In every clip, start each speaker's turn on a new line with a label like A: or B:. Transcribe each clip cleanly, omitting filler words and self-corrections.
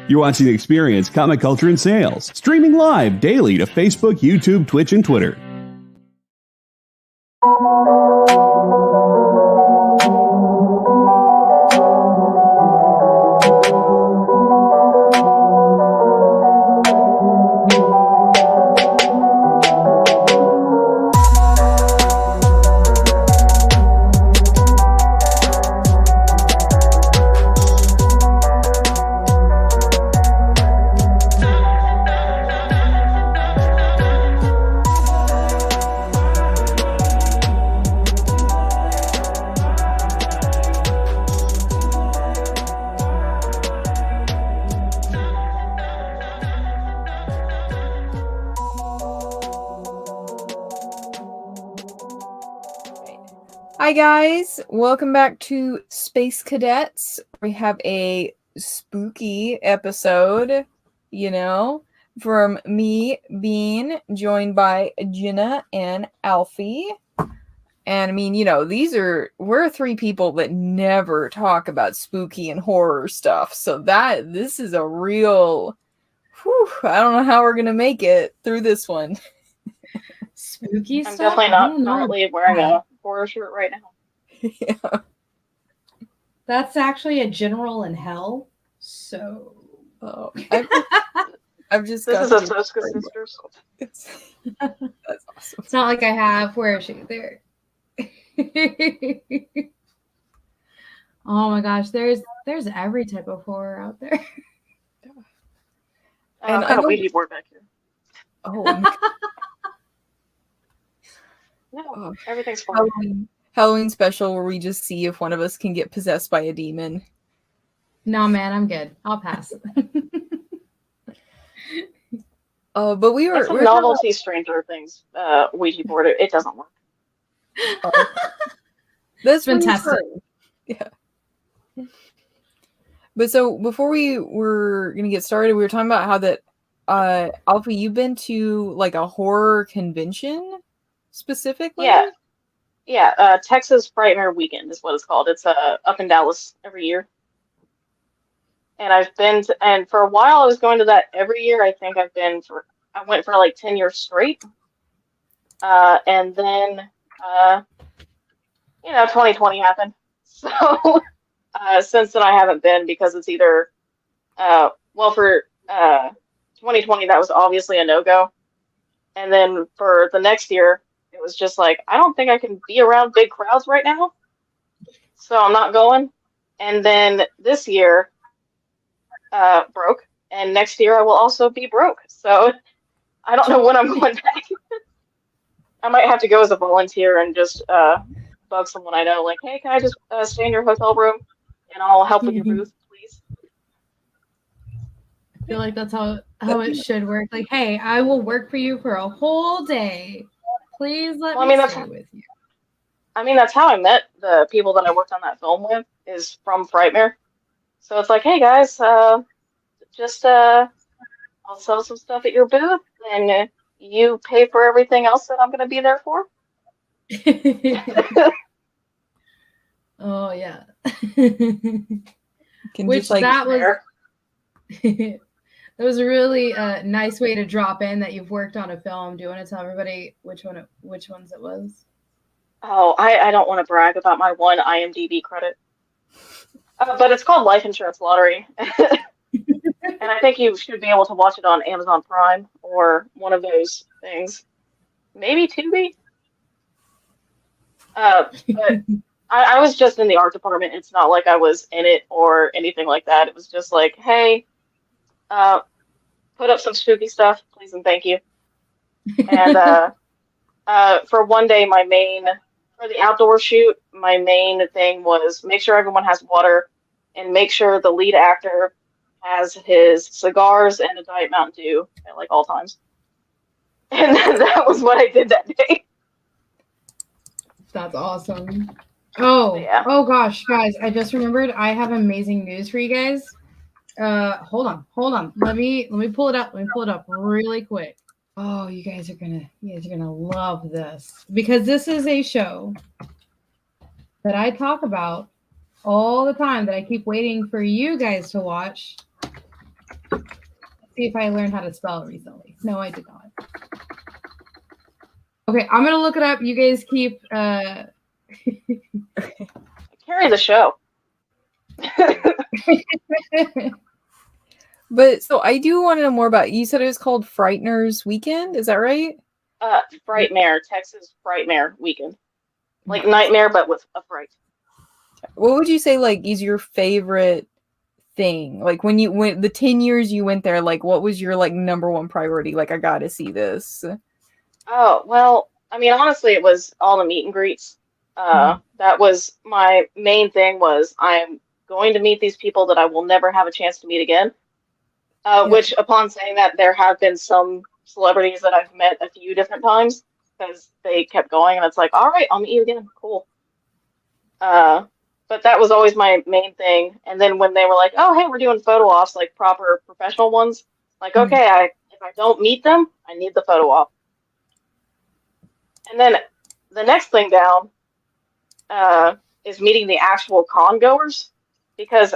A: You're watching The Experience Comic Culture and Sales, streaming live daily to Facebook, YouTube, Twitch, and Twitter.
B: Hi guys, welcome back to Space Cadettes. We have a spooky episode, from me, Bean, joined by Jena and Alfie. And we're three people that never talk about spooky and horror stuff. So this is a real, I don't know how we're going to make it through this one.
C: Spooky stuff?
D: I'm definitely not currently wearing a horror shirt right now.
B: Yeah.
C: That's actually a general in hell. So
B: I've just
D: this
B: got
D: is a Soska Sisters.
B: That's awesome.
C: It's not like I have. Where is she? There. Oh my gosh, there's every type of horror out there.
D: And I got a Ouija board back here.
B: Oh.
D: No, everything's fine.
B: Halloween special where we just see if one of us can get possessed by a demon.
C: No, man, I'm good. I'll pass.
B: But we're
D: novelty Stranger Things Ouija board. It doesn't work.
B: That's
C: fantastic.
B: Yeah. But so before we were gonna get started, we were talking about how that Alfie, you've been to like a horror convention specifically?
D: Yeah. Texas Frightmare Weekend is what it's called. It's up in Dallas every year. And and for a while I was going to that every year. I think I went for like 10 years straight. And then 2020 happened. So since then I haven't been because it's either for 2020 that was obviously a no-go. And then for the next year it was just like, I don't think I can be around big crowds right now. So I'm not going. And then this year broke. And next year I will also be broke. So I don't know when I'm going back. I might have to go as a volunteer and just bug someone I know. Like, hey, can I just stay in your hotel room? And I'll help with your booth, please.
C: I feel like that's how it should work. Like, hey, I will work for you for a whole day. Please let me stay with you.
D: I mean, that's how I met the people that I worked on that film with, is from Frightmare. So it's like, hey guys, I'll sell some stuff at your booth, and you pay for everything else that I'm going to be there for.
C: Oh yeah. That was a really nice way to drop in that you've worked on a film. Do you want to tell everybody which ones it was?
D: Oh, I don't want to brag about my one IMDb credit. But it's called Life Insurance Lottery. And I think you should be able to watch it on Amazon Prime or one of those things. Maybe Tubi? But I was just in the art department. It's not like I was in it or anything like that. It was just like, hey, put up some spooky stuff, please and thank you. And for one day, for the outdoor shoot, my main thing was make sure everyone has water and make sure the lead actor has his cigars and a Diet Mountain Dew at like all times. And that was what I did that day.
C: That's awesome. Oh, yeah. Oh gosh, guys, I just remembered I have amazing news for you guys. Hold on. Let me pull it up. Let me pull it up really quick. Oh, you guys are gonna love this because this is a show that I talk about all the time that I keep waiting for you guys to watch. See if I learned how to spell it recently. No, I did not. Okay, I'm gonna look it up. You guys keep
D: Carry the show.
B: But so I do want to know more about. You said it was called Frighteners Weekend. Is that right?
D: Frightmare, Texas Frightmare Weekend. Like Nightmare, but with a fright.
B: What would you say like is your favorite thing? Like when you went the 10 years you went there, like what was your like number one priority? Like I gotta see this.
D: Oh, well, I mean, honestly, it was all the meet and greets. That was my main thing was I'm going to meet these people that I will never have a chance to meet again. Which, upon saying that, there have been some celebrities that I've met a few different times because they kept going, and it's like, all right, I'll meet you again. Cool. But that was always my main thing. And then when they were like, oh, hey, we're doing photo ops, like proper professional ones, like, okay, if I don't meet them, I need the photo op. And then the next thing down is meeting the actual con goers, because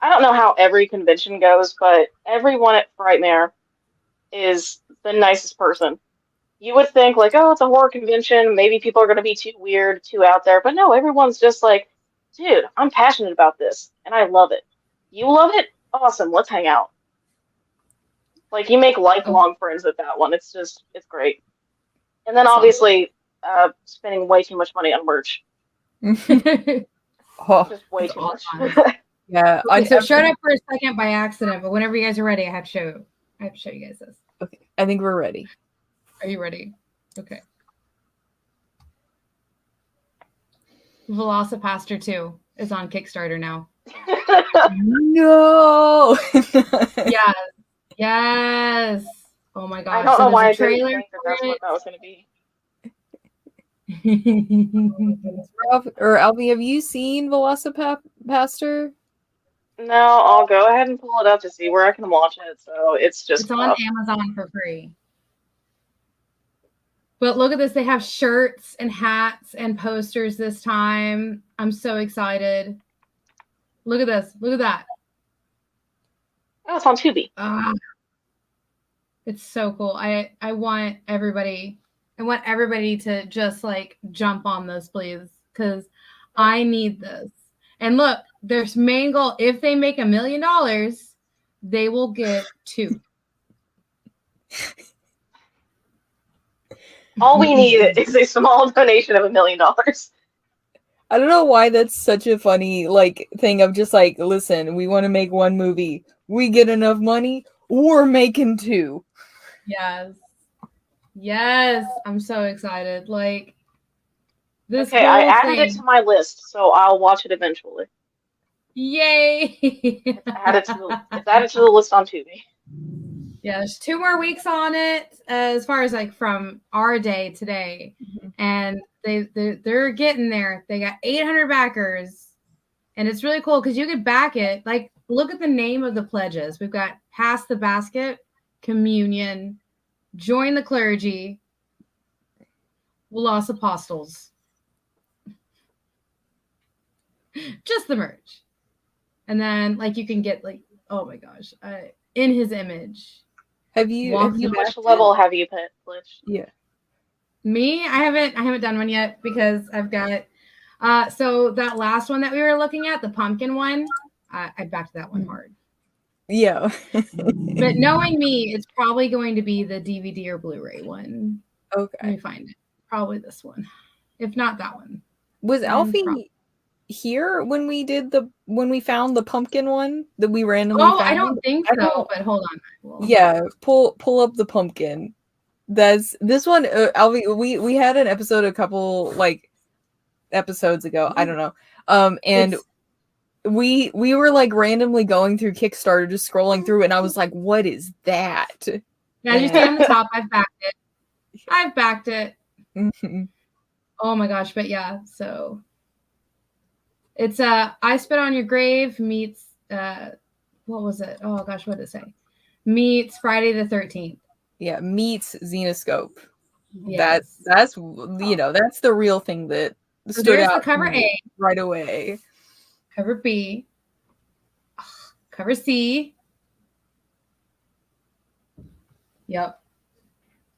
D: I don't know how every convention goes, but everyone at Frightmare is the nicest person. You would think like, oh, it's a horror convention, maybe people are going to be too weird, too out there, but no, everyone's just like, dude, I'm passionate about this, and I love it. You love it? Awesome, let's hang out. Like, you make lifelong friends at that one. It's great. And then obviously, spending way too much money on merch. Just way too much.
B: Yeah.
C: Okay, so showed up for a second by accident, but whenever you guys are ready, I have to show you guys this.
B: Okay. I think we're ready.
C: Are you ready? Okay. Velocipaster 2 is on Kickstarter now.
B: No.
C: Yes. Oh my gosh.
D: I don't know why I didn't
C: trailer
D: think that's what that was going to be.
B: Or Alfie, have you seen Velocipaster?
D: No, I'll go ahead and pull it up to see where I can watch it. So it's
C: on Amazon for free. But look at this. They have shirts and hats and posters this time. I'm so excited. Look at this. Look at that.
D: Oh, it's on Tubi.
C: It's so cool. I want everybody to just like jump on this, please, because I need this. And look, their main goal, if they make $1 million, they will get 2.
D: All we need is a small donation of $1 million.
B: I don't know why that's such a funny like thing of just like, listen, we want to make one movie. We get enough money, we're making 2.
C: Yes. I'm so excited. Like this.
D: Okay, I added it to my list, so I'll watch it eventually.
C: Yay!
D: It's added to the list on Tubi.
C: Yeah, there's 2 more weeks on it as far as like from our day today, and they're getting there. They got 800 backers, and it's really cool because you could back it. Like, look at the name of the pledges. We've got Pass the Basket, Communion, Join the Clergy, Lost Apostles. Just the merch. And then like you can get like, oh my gosh, in his image.
B: Have you
D: Which level have you pledged?
B: Yeah.
C: Me? I haven't done one yet because I've got so that last one that we were looking at, the pumpkin one, I backed that one hard.
B: Yeah.
C: But knowing me, it's probably going to be the DVD or Blu-ray one.
B: Okay.
C: Let me find it. Probably this one. If not that one.
B: Was Alfie here when we found the pumpkin one that we randomly found?
C: I don't think so, but hold on.
B: Yeah, pull up the pumpkin. That's this one, Alfie. We had an episode a couple like episodes ago. I don't know. And we were like randomly going through Kickstarter, just scrolling through, and I was like, "What is that?"
C: Yeah, you see on the top, I've backed it.
B: Mm-hmm.
C: Oh my gosh, but yeah, so it's I Spit on Your Grave meets what was it? Oh gosh, what did it say? Meets Friday the 13th.
B: Yeah, meets Xenoscope.
C: Yes.
B: That's that's the real thing that stood out.
C: The cover A
B: right away.
C: Cover B. Cover C. Yep.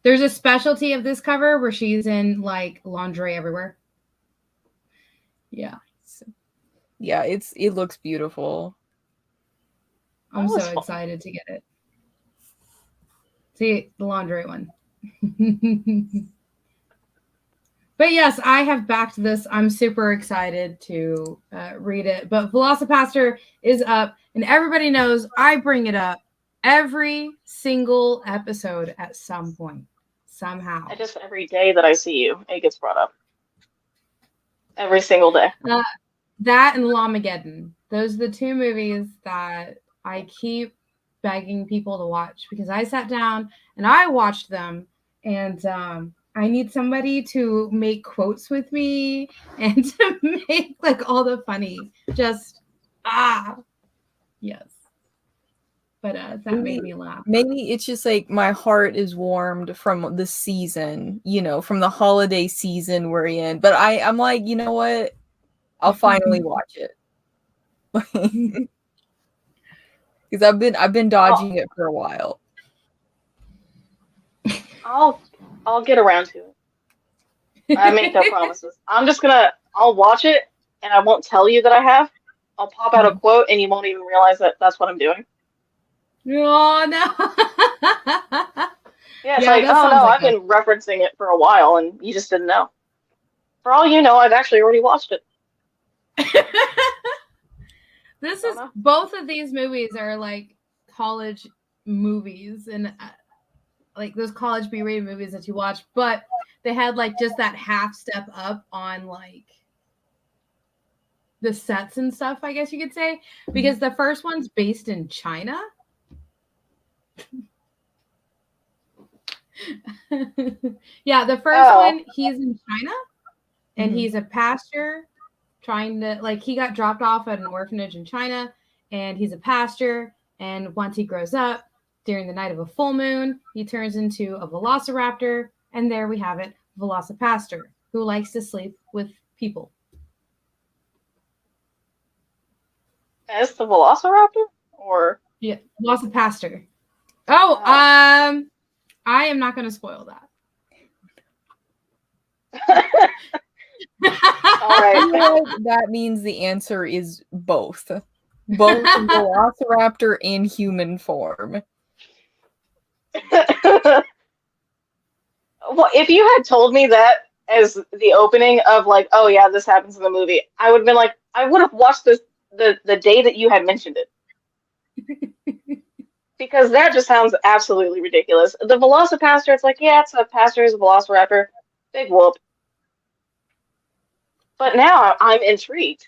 C: There's a specialty of this cover where she's in like lingerie everywhere. Yeah.
B: Yeah, it looks beautiful.
C: I'm so excited to get it. See, the lingerie one. But yes, I have backed this. I'm super excited to read it. But Velocipaster is up, and everybody knows I bring it up every single episode at some point, somehow.
D: Just every day that I see you, it gets brought up. Every single day.
C: That and Lamageddon. Those are the two movies that I keep begging people to watch because I sat down and I watched them, and I need somebody to make quotes with me and to make like all the funny. Just yes. But that made me laugh.
B: Maybe it's just like my heart is warmed from the season, from the holiday season we're in. But I'm like, you know what? I'll finally watch it. Because I've been dodging it for a while.
D: I'll get around to it. I make no promises. I'll watch it and I won't tell you that I have. I'll pop out a quote and you won't even realize that that's what I'm doing.
C: Oh, no.
D: Yeah, it's like, oh no, I've been referencing it for a while and you just didn't know. For all you know, I've actually already watched it.
C: Both of these movies are like college movies and like those college B-rated movies that you watch, but they had like just that half step up on like the sets and stuff, I guess you could say, because the first one's based in China. Yeah, the first one, he's in China and he's a pastor trying to, like, he got dropped off at an orphanage in China and he's a pastor, and once he grows up, during the night of a full moon, he turns into a velociraptor, and there we have it, Velocipaster, who likes to sleep with people.
D: As the Velociraptor? Or
C: yeah, Velocipaster. Oh, I am not going to spoil that.
D: All right.
B: That means the answer is both. Both Velociraptor and human form.
D: Well, if you had told me that as the opening of like, oh yeah, this happens in the movie, I would have been like, I would have watched this the day that you had mentioned it. Because that just sounds absolutely ridiculous. The Velocipaster, it's like, yeah, it's a pastor who's a velociraptor. Big whoop. But now I'm intrigued.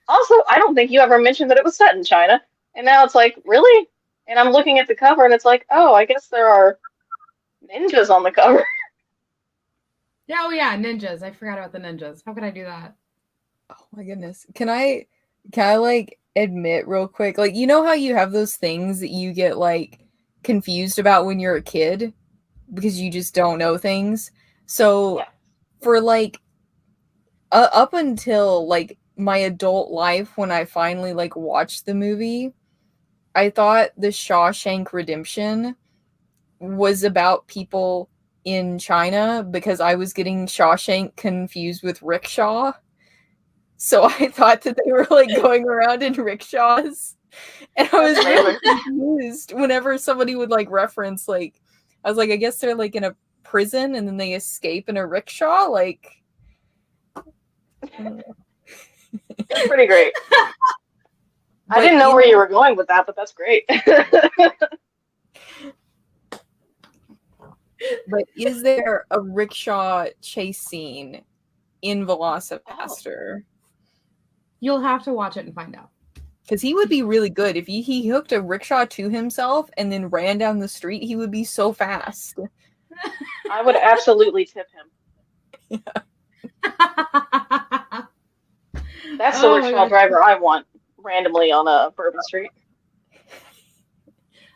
D: Also, I don't think you ever mentioned that it was set in China. And now it's like, really? And I'm looking at the cover and it's like, oh, I guess there are ninjas on the cover.
C: Yeah, oh yeah, ninjas. I forgot about the ninjas. How could I do that?
B: Oh my goodness. Can I like admit real quick, like, you know how you have those things that you get like confused about when you're a kid because you just don't know things? So yeah. For like up until like my adult life, when I finally like watched the movie, I thought The Shawshank Redemption was about people in China because I was getting Shawshank confused with rickshaw. So I thought that they were like going around in rickshaws. And I was really confused whenever somebody would like reference, like, I was like, I guess they're like in a prison and then they escape in a rickshaw. Like,
D: that's pretty great. I didn't know where you were going with that, but that's great.
B: But is there a rickshaw chase scene in Velocipaster?
C: You'll have to watch it and find out.
B: Because he would be really good. If he hooked a rickshaw to himself and then ran down the street, he would be so fast.
D: I would absolutely tip him. Yeah. That's the rickshaw driver I want randomly on a Bourbon Street.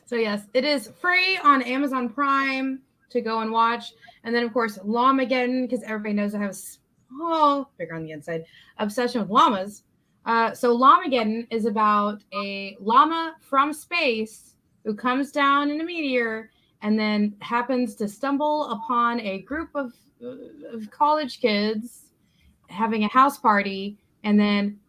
C: So yes, it is free on Amazon Prime to go and watch. And then of course Lamageddon, because everybody knows I have a small, bigger on the inside, obsession with llamas. So Lamageddon is about a llama from space who comes down in a meteor and then happens to stumble upon a group of college kids having a house party, and then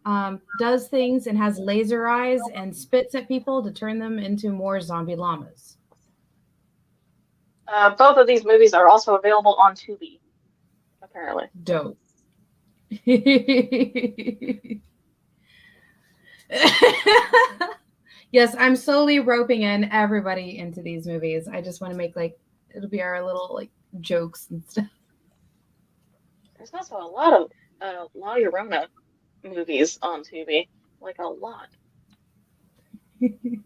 C: does things and has laser eyes and spits at people to turn them into more zombie llamas.
D: Both of these movies are also available on Tubi, apparently.
C: Dope. Yes, I'm slowly roping in everybody into these movies. I just want to make it'll be our little jokes and stuff.
D: There's also a lot of La Llorona movies on Tubi, a lot.
C: They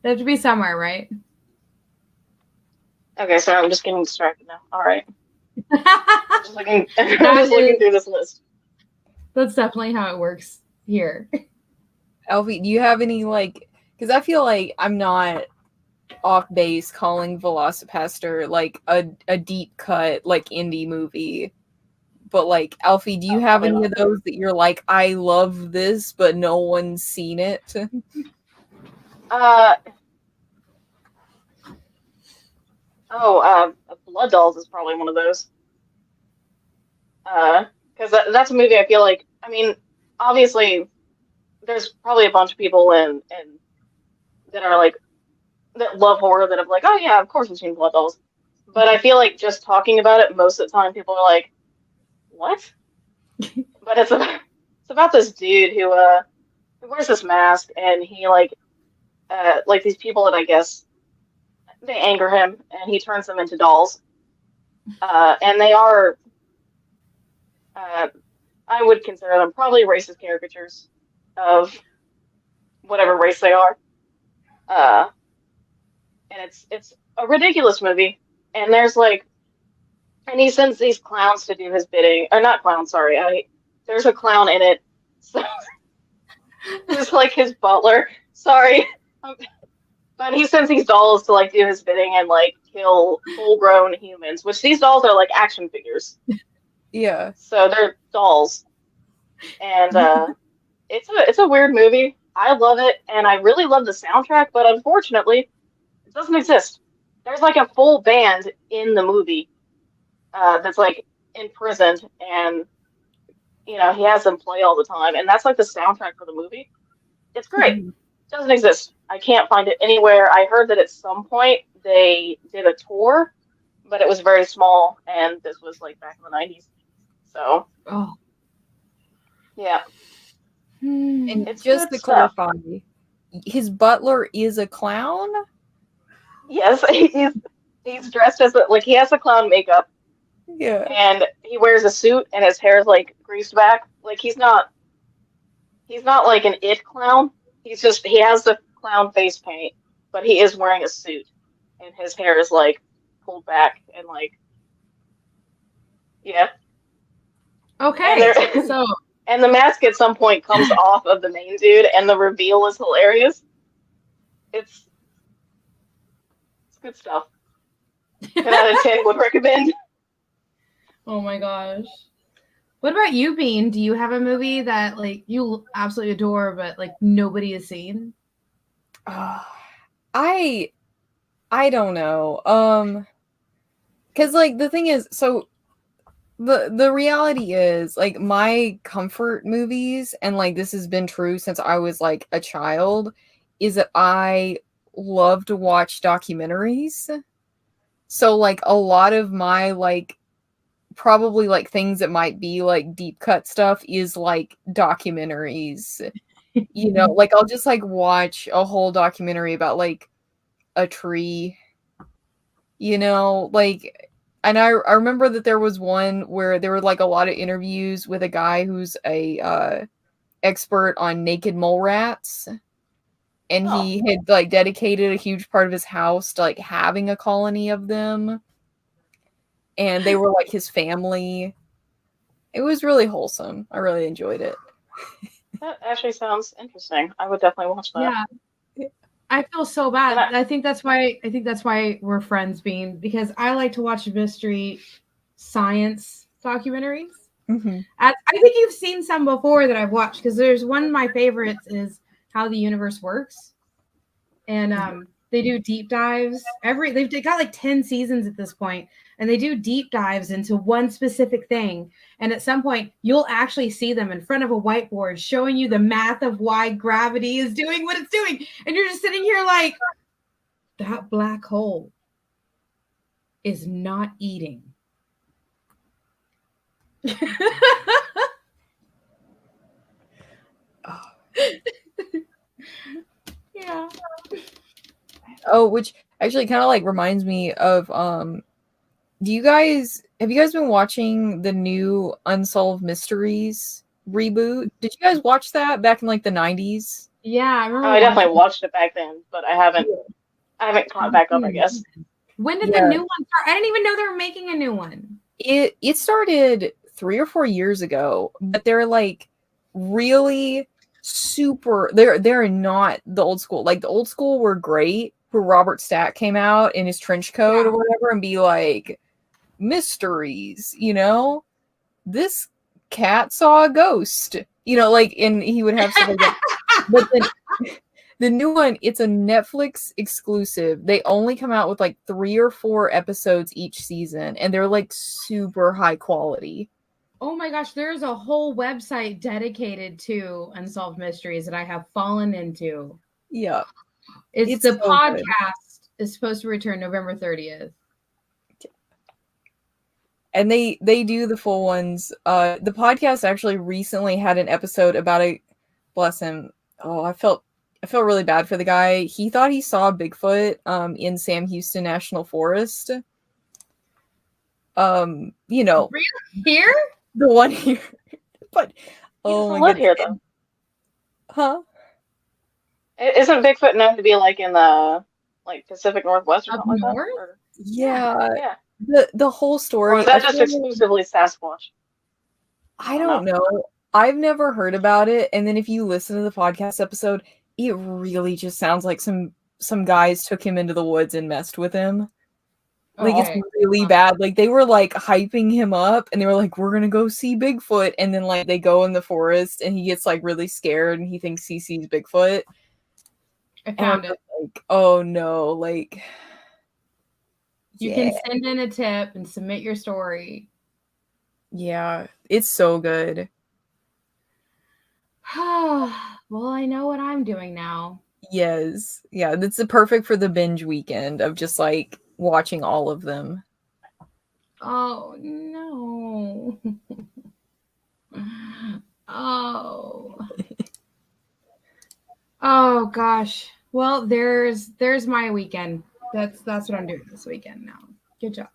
C: have to be somewhere, right?
D: Okay, so I'm just getting distracted now. All right. I'm just looking through this list.
C: That's definitely how it works here.
B: Alfie, do you have any because I feel like I'm not off base calling Velocipaster a deep cut indie movie. But Alfie, do you have any of those that you're I love this, but no one's seen it?
D: Blood Dolls is probably one of those. Because that's a movie I feel like, I mean, obviously, there's probably a bunch of people in that are that love horror that have oh yeah, of course we've seen Blood Dolls. But I feel like just talking about it, most of the time people are like, what? But it's about this dude who wears this mask, and he these people that I guess they anger him, and he turns them into dolls. And they are I would consider them probably racist caricatures of whatever race they are. And it's a ridiculous movie. And there's and he sends these clowns to do his bidding. Or not clowns, sorry. There's a clown in it. So it's his butler. Sorry. But he sends these dolls to do his bidding and kill full-grown humans, which these dolls are action figures.
B: Yeah.
D: So they're dolls. And it's a weird movie. I love it, and I really love the soundtrack, but unfortunately, it doesn't exist. There's a full band in the movie that's imprisoned, and he has them play all the time, and that's the soundtrack for the movie. It's great. It doesn't exist. I can't find it anywhere. I heard that at some point they did a tour, but it was very small, and this was back in the 90s. So, yeah.
B: And
D: it's
B: just to clarify, his butler is a clown?
D: Yes, he's dressed as he has the clown makeup.
B: Yeah.
D: And he wears a suit, and his hair is greased back. He's not an it clown. He has the clown face paint, but he is wearing a suit, and his hair is pulled back and yeah.
C: Okay.
D: And the mask at some point comes off of the main dude, and the reveal is hilarious. It's good stuff. 10 out of 10 would recommend.
C: Oh my gosh. What about you, Bean? Do you have a movie that you absolutely adore, but nobody has seen?
B: I don't know. Cause the thing is, so the reality is my comfort movies, and this has been true since I was a child, is that I love to watch documentaries. So a lot of my probably things that might be deep cut stuff is documentaries. I'll just watch a whole documentary about a tree, and I remember that there was one where there were a lot of interviews with a guy who's a expert on naked mole rats, and he had dedicated a huge part of his house to having a colony of them, and they were his family. It was really wholesome. I really enjoyed it.
D: That actually sounds interesting. I would definitely watch that.
C: Yeah. I feel so bad. I think that's why we're friends, Bean, because I like to watch mystery science documentaries.
B: Mm-hmm.
C: I think you've seen some before that I've watched, because there's one of my favorites is How the Universe Works. And They do deep dives. They've got like 10 seasons at this point, and they do deep dives into one specific thing. And at some point, you'll actually see them in front of a whiteboard showing you the math of why gravity is doing what it's doing. And you're just sitting here like, that black hole is not eating. Yeah.
B: Oh, which actually kind of like reminds me of have you guys been watching the new Unsolved Mysteries reboot? Did you guys watch that back in like the 90s?
C: Yeah, I remember.
D: I definitely watched it back then, but I haven't caught back up, I guess.
C: When did the new one start? I didn't even know they were making a new one.
B: It started 3 or 4 years ago, but they're like really super. They're not the old school. Like the old school were great, where Robert Stack came out in his trench coat or whatever and be like, mysteries, you know, this cat saw a ghost, you know, like, and he would have stuff like that. But then the new one, it's a Netflix exclusive. They only come out with like 3 or 4 episodes each season, and they're like super high quality.
C: Oh my gosh, there's a whole website dedicated to Unsolved Mysteries that I have fallen into.
B: Yeah.
C: It's the
B: so
C: podcast
B: good.
C: is supposed to return November 30th.
B: And they do the full ones. The podcast actually recently had an episode about bless him. Oh, I felt really bad for the guy. He thought he saw Bigfoot in Sam Houston National Forest. You know,
C: Here?
B: The one here. But
D: oh my god. Here though.
B: Huh?
D: Isn't Bigfoot known to be like in the Pacific Northwest or something like that? Or?
B: Yeah. The whole story.
D: Or is that just exclusively Sasquatch?
B: I don't know. I've never heard about it. And then if you listen to the podcast episode, it really just sounds like some guys took him into the woods and messed with him. Like, it's really bad. Like, they were, like, hyping him up, and they were like, we're gonna go see Bigfoot, and then, like, they go in the forest, and he gets, like, really scared, and he thinks he sees Bigfoot.
C: I found it.
B: Like, oh, no, like...
C: You can send in a tip and submit your story.
B: Yeah, it's so good.
C: Well, I know what I'm doing now.
B: Yes. Yeah, that's perfect for the binge weekend of just, like, watching all of them.
C: Oh no. Oh gosh. Well, there's my weekend. That's what I'm doing this weekend now. Good job.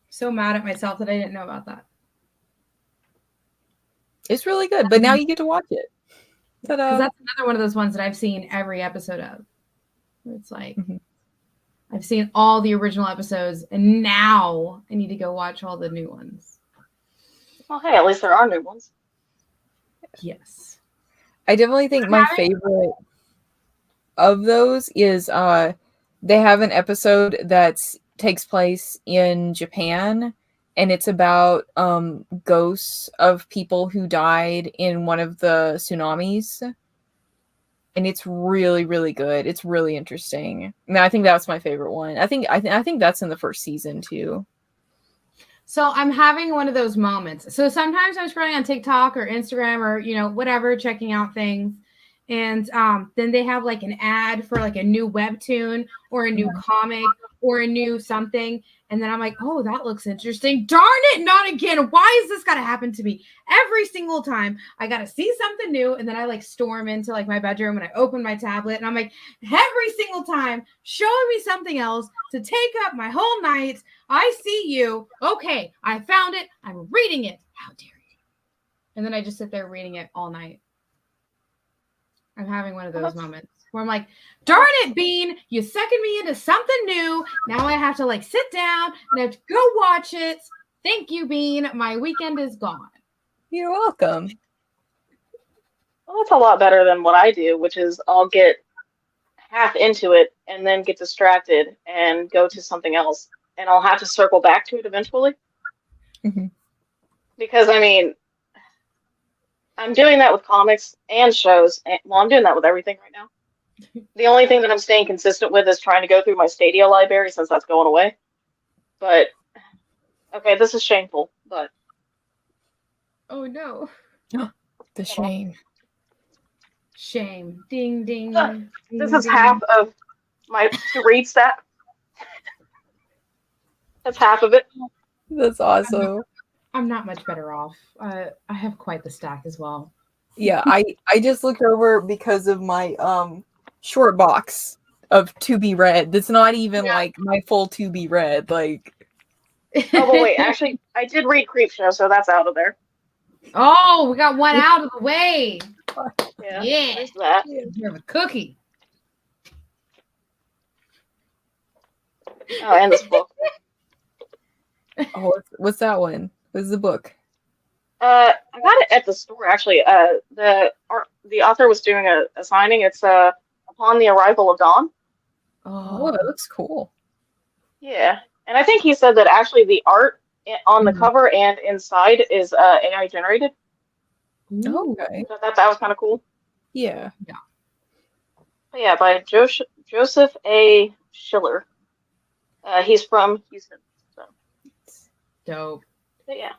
C: So mad at myself that I didn't know about that.
B: It's really good, but now you get to watch it.
C: Because that's another one of those ones that I've seen every episode of. It's like I've seen all the original episodes, and now I need to go watch all the new ones.
D: Well, hey, at least there are new ones.
C: Yes.
B: I definitely think my favorite of those is they have an episode that takes place in Japan, and it's about ghosts of people who died in one of the tsunamis. And it's really, really good. It's really interesting. And I think that's my favorite one. I think that's in the first season too.
C: So I'm having one of those moments. So sometimes I'm scrolling on TikTok or Instagram or whatever, checking out things, and then they have like an ad for like a new webtoon or a new comic or a new something, and then I'm like, oh, that looks interesting. Darn it, not again. Why is this gotta happen to me every single time? I gotta see something new, and then I like storm into like my bedroom and I open my tablet and I'm like, every single time showing me something else to take up my whole night. I see you. Okay, I found it. I'm reading it. How dare you? And then I just sit there reading it all night. I'm having one of those moments where I'm like, darn it, Bean, you sucking me into something new. Now I have to like sit down and I have to go watch it. Thank you, Bean. My weekend is gone.
B: You're welcome.
D: Well, that's a lot better than what I do, which is I'll get half into it and then get distracted and go to something else. And I'll have to circle back to it eventually.
B: Mm-hmm.
D: Because, I mean, I'm doing that with comics and shows. Well, I'm doing that with everything right now. The only thing that I'm staying consistent with is trying to go through my Stadia library since that's going away. But, okay, this is shameful, but...
C: Oh, no.
B: The shame.
C: Shame. Ding, ding.
D: This is half of my to-read stack. That's half of it.
B: That's awesome.
C: I'm not much better off. I have quite the stack as well.
B: Yeah, I just looked over because of my short box of to be read. That's not even like my full to be read. Like,
D: Oh, but wait, actually, I did read Creepshow, so that's out of there.
C: Oh, we got one out of the way. Yeah.
D: There's that.
C: You have a cookie.
D: Oh, and this book.
B: oh, what's that one? What's the book?
D: I got it at the store, actually. The author was doing a signing. It's Upon the Arrival of Dawn.
B: Oh, that looks cool.
D: Yeah. And I think he said that actually the art on the cover and inside is AI generated.
B: Okay.
D: So that was kind of cool.
B: Yeah.
D: But yeah, by Joseph A. Schiller. He's from Houston. So.
C: Dope.
D: But yeah.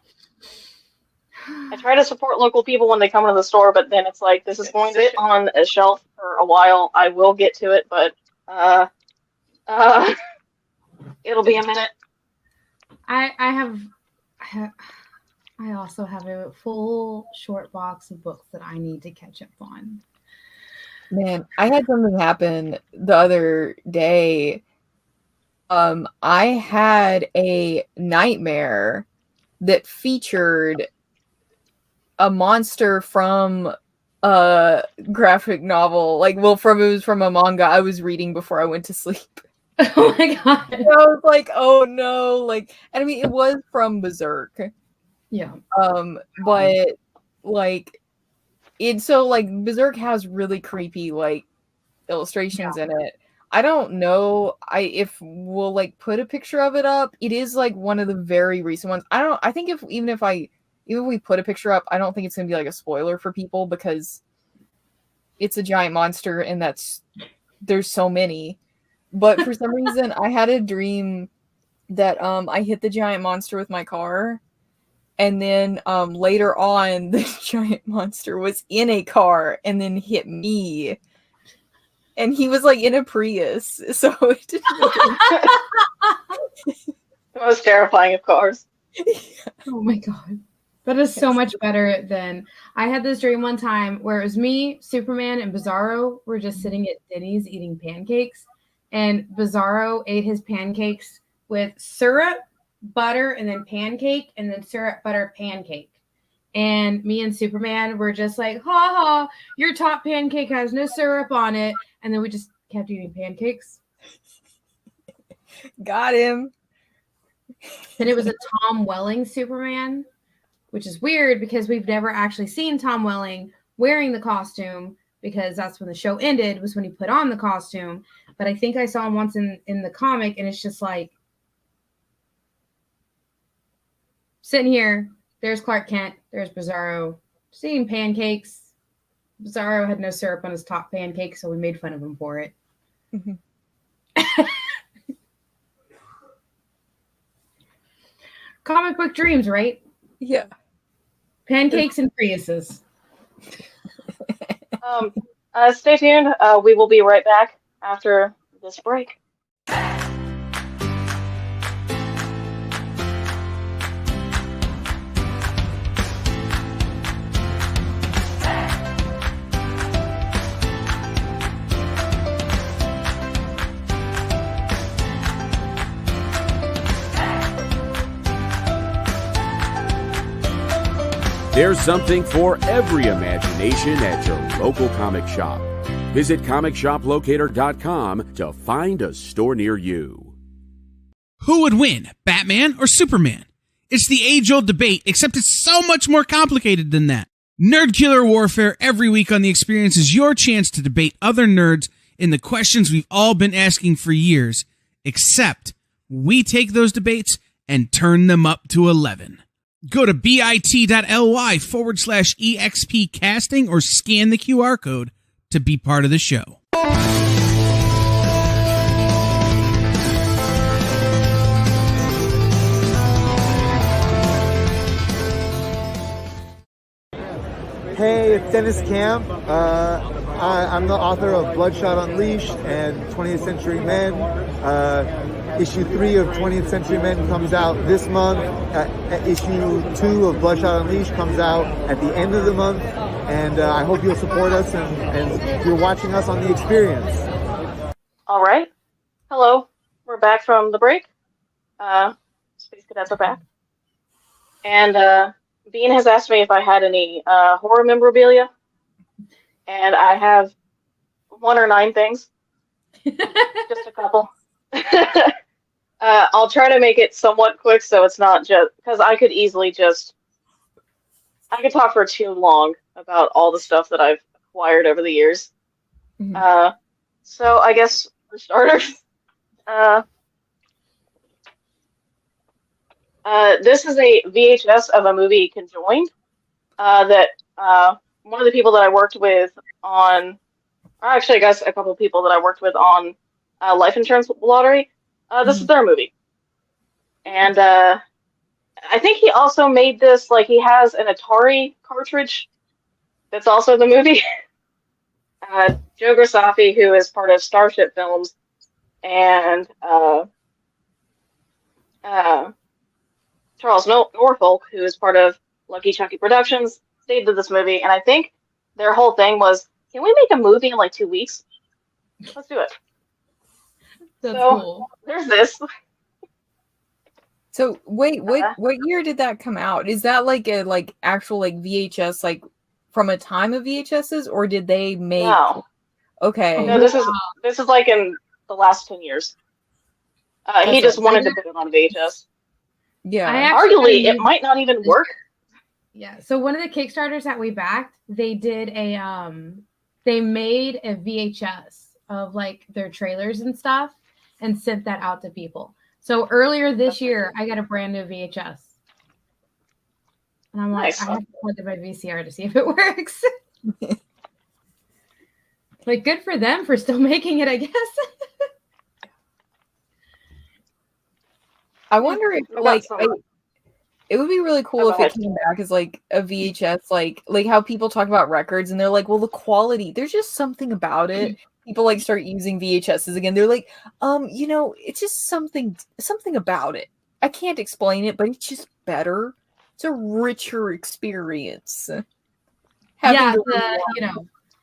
D: I try to support local people when they come into the store, but then it's like, this is going to sit on a shelf for a while. I will get to it, but it'll be a minute.
C: I also have a full short box of books that I need to catch up on.
B: Man, I had something happen the other day. I had a nightmare that featured a monster from a graphic novel. It was from a manga I was reading before I went to sleep.
C: Oh my god.
B: And I was like, oh no. And I mean, it was from Berserk.
C: Yeah.
B: But Berserk has really creepy illustrations in it. I don't know if we'll put a picture of it up. It is one of the very recent ones. I think if we put a picture up, I don't think it's gonna be a spoiler for people because it's a giant monster and there's so many. But for some reason I had a dream that I hit the giant monster with my car. And then later on, the giant monster was in a car and then hit me. And he was in a Prius. So it didn't
D: The most terrifying of cars.
C: Oh my god. That is so much better than... I had this dream one time where it was me, Superman, and Bizarro were just sitting at Denny's eating pancakes. And Bizarro ate his pancakes with syrup, butter, and then pancake, and then syrup, butter, pancake. And me and Superman were just like, ha ha, your top pancake has no syrup on it. And then we just kept eating pancakes.
B: Got him.
C: And it was a Tom Welling Superman, which is weird because we've never actually seen Tom Welling wearing the costume because that's when the show ended, was when he put on the costume. But I think I saw him once in the comic, and it's just sitting here, there's Clark Kent, there's Bizarro, just eating pancakes. Bizarro had no syrup on his top pancake, so we made fun of him for it.
B: Mm-hmm.
C: Comic book dreams, right?
B: Yeah.
C: Pancakes and Priuses.
D: Stay tuned. We will be right back after this break.
A: There's something for every imagination at your local comic shop. Visit ComicShopLocator.com to find a store near you.
E: Who would win, Batman or Superman? It's the age-old debate, except it's so much more complicated than that. Nerd Killer Warfare every week on The Experience is your chance to debate other nerds in the questions we've all been asking for years, except we take those debates and turn them up to 11. Go to bit.ly/EXP casting or scan the QR code to be part of the show.
F: Hey, it's Dennis Camp. I'm the author of Bloodshot Unleashed and 20th Century Men. Issue 3 of 20th Century Men comes out this month. Issue 2 of Bloodshot Unleashed comes out at the end of the month. And I hope you'll support us and you're watching us on The Experience.
D: All right. Hello. We're back from the break. Space Cadets are back. And Bean has asked me if I had any horror memorabilia. And I have 1 or 9 things. Just a couple. I'll try to make it somewhat quick so it's not just because I could talk for too long about all the stuff that I've acquired over the years.
B: Mhm.
D: So I guess for starters, this is a VHS of a movie Conjoined that one of the people that I worked with on, or actually I guess a couple of people that I worked with on life insurance lottery. This is their movie. And I think he also made this, like he has an Atari cartridge that's also the movie. Joe Grassafi, who is part of Starship Films, and Charles Norfolk, who is part of Lucky Chucky Productions, they did this movie, and I think their whole thing was, can we make a movie in like 2 weeks? Let's do it.
C: That's
D: so
C: cool.
D: There's this.
B: So wait, what year did that come out? Is that like a actual VHS from a time of VHSs, or did they make?
D: No.
B: Okay.
D: No, this is like in the last 10 years. He just wanted to put it on VHS.
B: Yeah.
D: Arguably, it might not even work.
C: Yeah. So one of the Kickstarters that we backed, they did they made a VHS of like their trailers and stuff and sent that out to people. So earlier this year, I got a brand new VHS. And I'm like, I have to plug in my VCR to see if it works. Like, good for them for still making it, I guess.
B: I wonder if it would be really cool if it came back as like a VHS, like how people talk about records and they're like, well, the quality, there's just something about it. People start using VHSs again. They're like, it's just something about it. I can't explain it, but it's just better. It's a richer experience.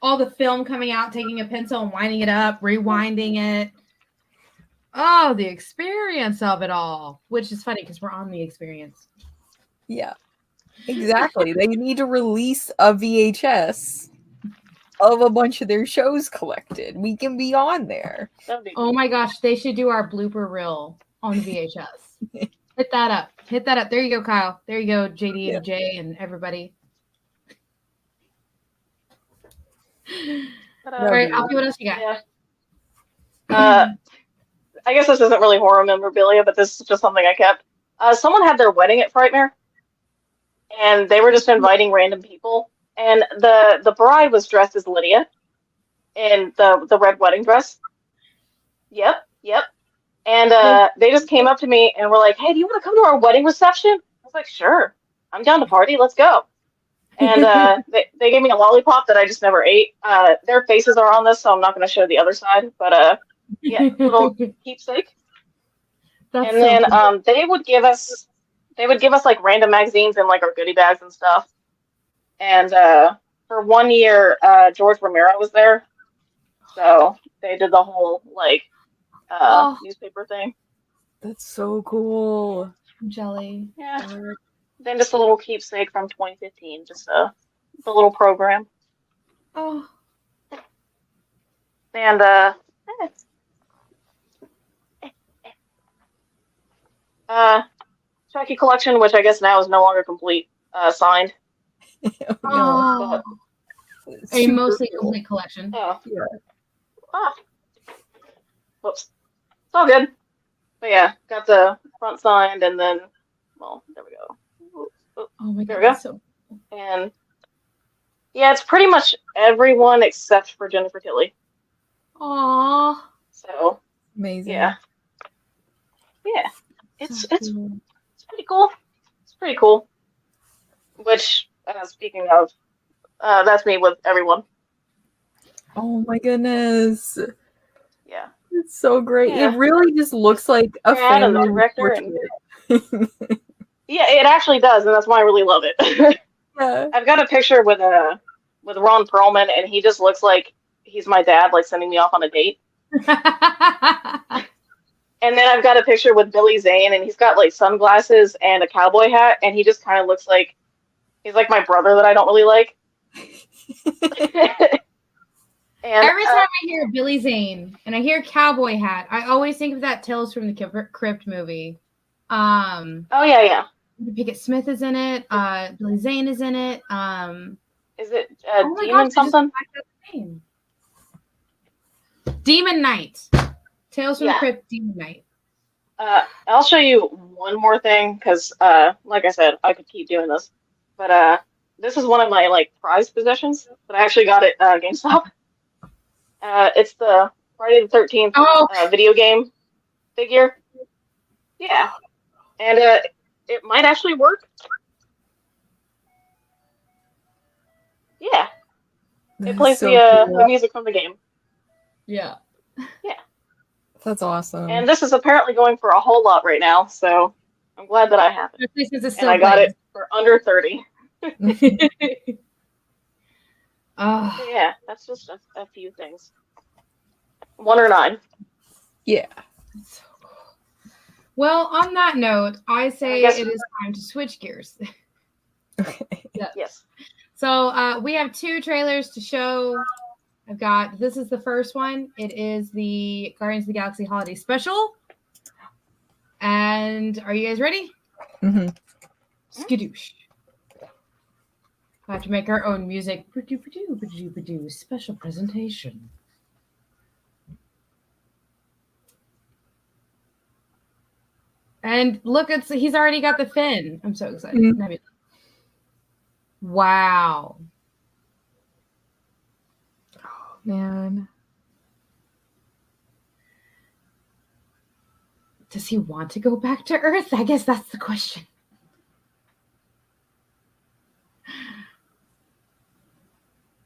C: All the film coming out, taking a pencil and winding it up, rewinding it. Oh, the experience of it all, which is funny because we're on The Experience.
B: Yeah, exactly. They need to release a VHS of a bunch of their shows collected. We can be on there.
C: Oh my gosh, they should do our blooper reel on VHS. Hit that up. There you go, Kyle. There you go, JD and Jay and everybody. All right, Alfie, what else you got?
D: Yeah. I guess this isn't really horror memorabilia, but this is just something I kept. Someone had their wedding at Frightmare, and they were just inviting random people. And the bride was dressed as Lydia in the red wedding dress. Yep. And they just came up to me and were like, hey, do you want to come to our wedding reception? I was like, sure. I'm down to party. Let's go. And they gave me a lollipop that I just never ate. Their faces are on this, so I'm not going to show the other side. But yeah, little keepsake. And then they would give us like random magazines and like our goodie bags and stuff. And for 1 year, George Romero was there, so they did the whole newspaper thing.
B: That's so cool.
C: Jelly.
D: Yeah. Then just a little keepsake from 2015, just the little program.
C: Oh.
D: And Chucky collection, which I guess now is no longer complete, signed.
C: Oh. A mostly complete collection.
D: Oh. Yeah. Whoops. It's all good. But yeah, got the front signed, and then, well, there we go.
C: Oh my God.
D: There we go.
C: So...
D: And yeah, it's pretty much everyone except for Jennifer Tilly.
C: Aww.
D: So
B: amazing.
D: Yeah. It's pretty cool. It's pretty cool. Which, speaking of That's me with everyone.
B: Oh my goodness.
D: Yeah.
B: It's so great.
D: Yeah.
B: It really just looks like a
D: Brad and the
B: family
D: director and
B: portrait.
D: yeah, it actually does, and that's why I really love it.
B: Yeah.
D: I've got a picture with Ron Perlman, and he just looks like he's my dad, like sending me off on a date. And then I've got a picture with Billy Zane, and he's got like sunglasses and a cowboy hat, and he just kind of looks like he's like my brother that I don't really like. And
C: Every time I hear Billy Zane and I hear cowboy hat, I always think of that Tales from the Crypt movie.
D: oh yeah.
C: Pickett Smith is in it. Billy Zane is in it.
D: Is it
C: oh my
D: Demon
C: gosh,
D: something?
C: Demon Knight. Tales from the
D: Yeah.
C: Crypt, Demon Knight.
D: I'll show you one more thing because, like I said, I could keep doing this, but this is one of my like prized possessions that I actually got at GameStop. It's the Friday the 13th video game figure. Yeah, and it might actually work. Yeah, it plays
B: so
D: the music from the game.
C: Yeah.
D: Yeah.
B: That's awesome.
D: And this is apparently going for a whole lot right now, so I'm glad that I have it. And I got it for under 30.
C: Oh.
D: So yeah, that's just a few things. 1 or 9.
B: Yeah.
C: So cool. Well, on that note, I say it is time to switch gears.
B: Okay.
C: Yeah.
D: Yes.
C: So we have 2 trailers to show. This is the first one. It is the Guardians of the Galaxy Holiday Special. And are you guys ready?
B: Mm-hmm.
C: Skadoosh. I have to make our own music. Special presentation. And look, he's already got the fin. I'm so excited.
B: Mm-hmm.
C: Wow.
B: Oh, man.
C: Does he want to go back to Earth? I guess that's the question.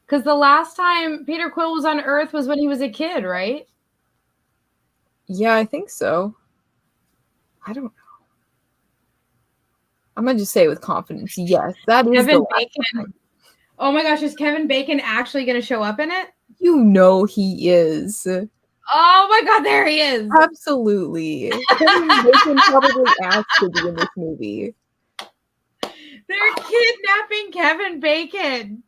C: Because the last time Peter Quill was on Earth was when he was a kid, right?
B: Yeah, I think so. I don't know. I'm going to just say it with confidence. Yes, that is
C: Kevin
B: the last
C: Bacon.
B: time.
C: Oh my gosh, is Kevin Bacon actually going to show up in it?
B: You know he is.
C: Oh my god, there he is.
B: Absolutely. Kevin Bacon probably asked to be in this movie.
C: They're kidnapping Kevin Bacon.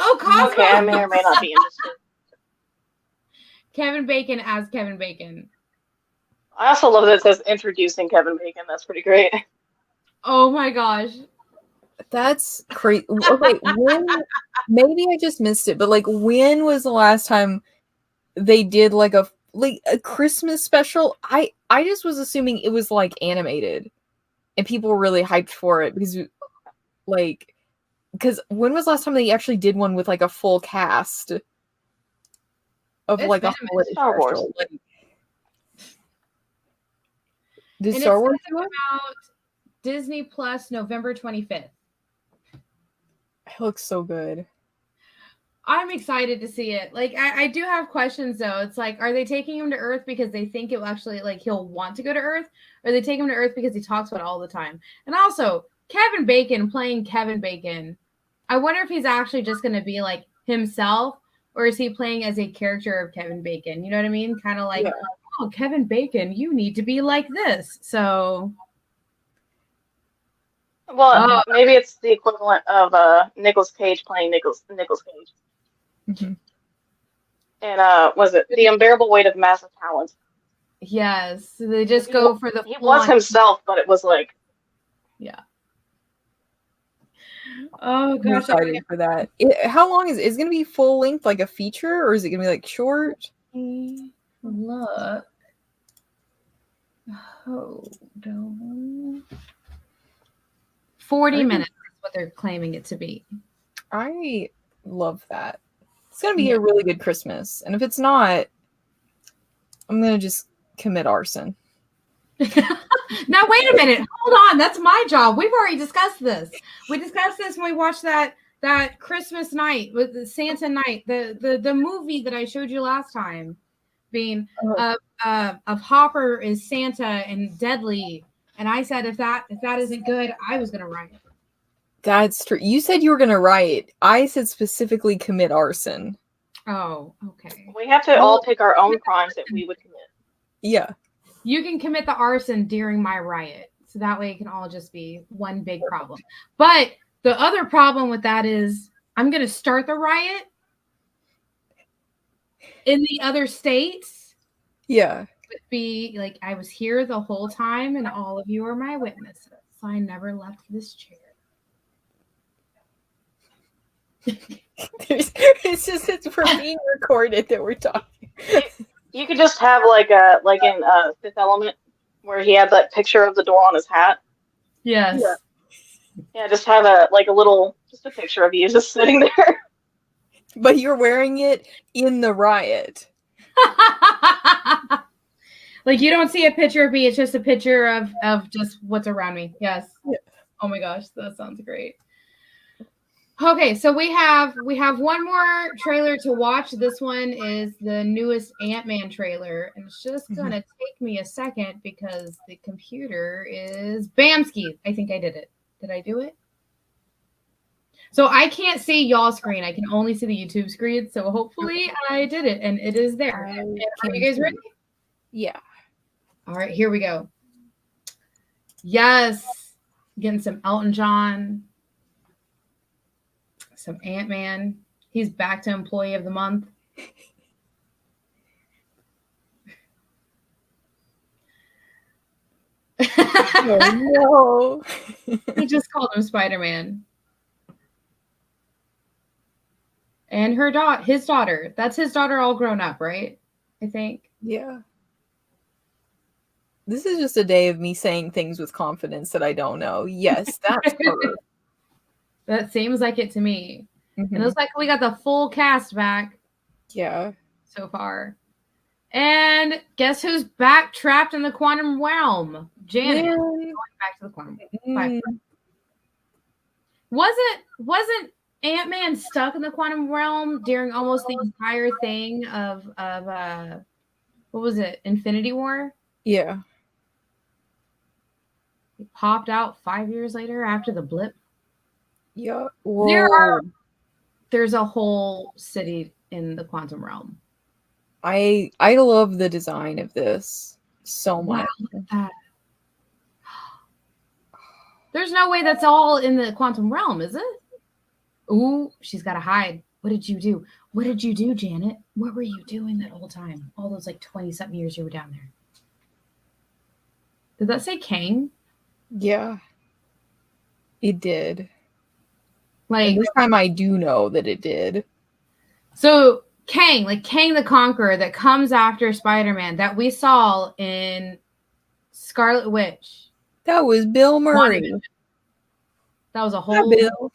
C: Oh, Cosmo.
D: Okay, I may or may not be interested.
C: Kevin Bacon as Kevin Bacon.
D: I also love that it says introducing Kevin Bacon. That's pretty great.
C: Oh my gosh.
B: That's crazy. Okay, maybe I just missed it, but like when was the last time they did like a Christmas special? I just was assuming it was like animated and people were really hyped for it because when was the last time they actually did one with like a full cast of like a holiday
D: Star Wars?
B: special? Did
C: And
B: Star Wars
C: it's coming out Disney Plus November 25th.
B: It looks so good.
C: I'm excited to see it. Like, I do have questions though. It's like, are they taking him to Earth because they think it will actually, like, he'll want to go to Earth? Or are they taking him to Earth because he talks about it all the time? And also, Kevin Bacon playing Kevin Bacon. I wonder if he's actually just going to be like himself, or is he playing as a character of Kevin Bacon? You know what I mean? Kind of like, oh, Kevin Bacon, you need to be like this. So.
D: Well, maybe it's the equivalent of Nicolas Cage playing Nicolas Cage.
B: Mm-hmm.
D: And was it The Unbearable Weight of Massive Talent?
C: Yes, so they just go for the.
D: He was himself, but it was like.
C: Yeah. Oh
B: I'm
C: gosh,
B: excited for that. How long is it? Is it going to be full length, like a feature, or is it going to be like short?
C: Look. Hold on. 40 minutes is what they're claiming it to be.
B: I love that. It's going to be a really good Christmas. And if it's not, I'm going to just commit arson.
C: Now, wait a minute. Hold on. That's my job. We've already discussed this. We discussed this when we watched that Christmas night with the Santa night, the movie that I showed you last time, being of Hopper is Santa and Deadly. And I said if that isn't good, I was gonna riot.
B: That's true. You said you were gonna riot. I said specifically commit arson.
C: Oh, okay.
D: We have to all pick our own crimes that we would commit.
B: Yeah.
C: You can commit the arson during my riot. So that way it can all just be one big problem. But the other problem with that is I'm going to start the riot in the other states.
B: Yeah.
C: Would be like I was here the whole time and all of you are my witnesses. So I never left this chair.
B: It's for being recorded that we're talking.
D: You could just have like in Fifth Element where he had that picture of the door on his hat.
C: Yes.
D: Yeah, just have a picture of you just sitting there.
B: But you're wearing it in the riot.
C: Like you don't see a picture of me, it's just a picture of just what's around me. Yes. Yeah. Oh my gosh, that sounds great. Okay, so we have one more trailer to watch. This one is the newest Ant-Man trailer, and it's just gonna take me a second because the computer is Bamski. I think I did it. Did I do it? So I can't see y'all screen. I can only see the YouTube screen. So hopefully I did it, and it is there. Are you guys ready?
B: Yeah.
C: All right, here we go. Yes, getting some Elton John. Some Ant-Man. He's back to Employee of the Month.
B: Oh no.
C: He just called him Spider-Man. And his daughter. That's his daughter all grown up, right? I think.
B: Yeah. This is just a day of me saying things with confidence that I don't know. Yes, that's her.
C: That seems like it to me.
B: Mm-hmm.
C: It looks like we got the full cast back.
B: Yeah. So
C: far. And guess who's back trapped in the quantum realm? Jena. Going back to the quantum realm. Wasn't Ant-Man stuck in the quantum realm during almost the entire thing of what was it? Infinity War?
B: Yeah.
C: He popped out 5 years later after the blip.
B: Yeah.
C: There's a whole city in the quantum realm.
B: I love the design of this so much.
C: Wow, look at that. There's no way that's all in the quantum realm, is it? Ooh, she's got to hide. What did you do? What did you do, Janet? What were you doing that whole time? All those 20-something years you were down there. Did that say Kang?
B: Yeah. It did.
C: And
B: this time I do know that it did.
C: So Kang, Kang the Conqueror that comes after Spider-Man that we saw in Scarlet Witch.
B: That was Bill Murray.
C: That was a whole
B: Bill.